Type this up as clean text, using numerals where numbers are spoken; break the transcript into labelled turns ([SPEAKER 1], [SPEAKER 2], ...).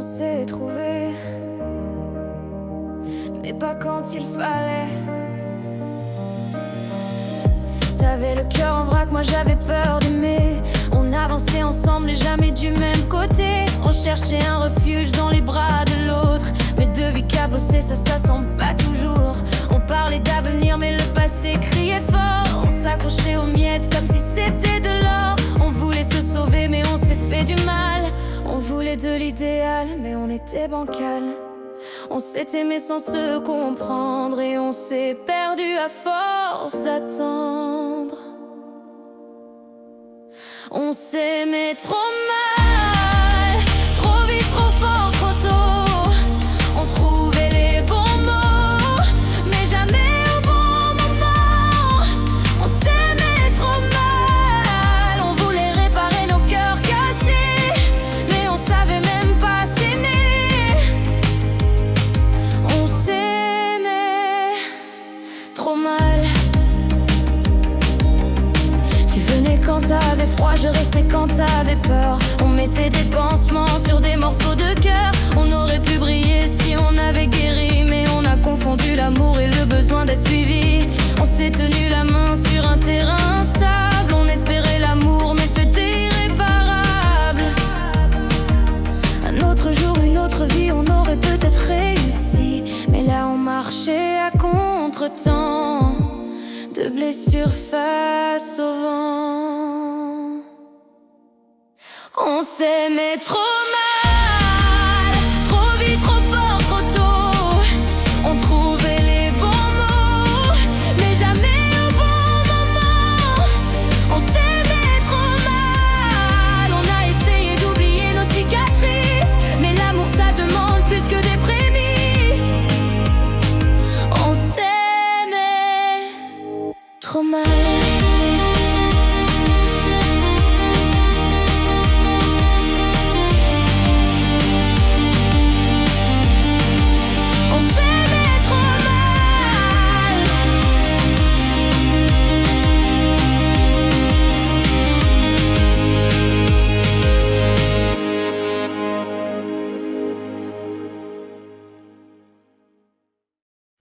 [SPEAKER 1] On s'est trouvé, mais pas quand il fallait. T'avais le cœur en vrac, moi j'avais peur d'aimer. On avançait ensemble et jamais du même côté. On cherchait un refuge dans les bras de l'autre, mais deux vies cabossées, ça sent pas toujours. On parlait d'avenir mais le passé criait fort. On s'accrochait aux miettes comme si c'était de l'or. On voulait se sauver mais on s'est fait du mal. On voulait de l'idéal mais on était bancal. On s'est aimé sans se comprendre et on s'est perdu à force d'attendre. On s'aimait trop mal, trop vite, trop fort, trop tôt. On trouvait les bons mots, mais jamais au bon moment. On s'aimait trop mal, on voulait réparer nos cœurs cassés, mais on savait même pas s'aimer. On s'aimait trop mal. Tu venais quand t'avais froid, je restais quand t'avais peur. On mettait des pansements sur des morceaux de cœur. On aurait pu briller si on avait guéri, mais on a confondu l'amour et le besoin d'être suivi. On s'est tenu la main sur un terrain instable. On espérait l'amour mais c'était irréparable. Un autre jour, une autre vie, on aurait peut-être réussi, mais là on marchait à contre-temps, de blessures face au vent. On s'aimait trop mal, trop vite, trop fort, trop tôt. On trouvait les bons mots, mais jamais au bon moment. On s'aimait trop mal, on a essayé d'oublier nos cicatrices, mais l'amour ça demande plus que des prémices. On s'aimait trop mal.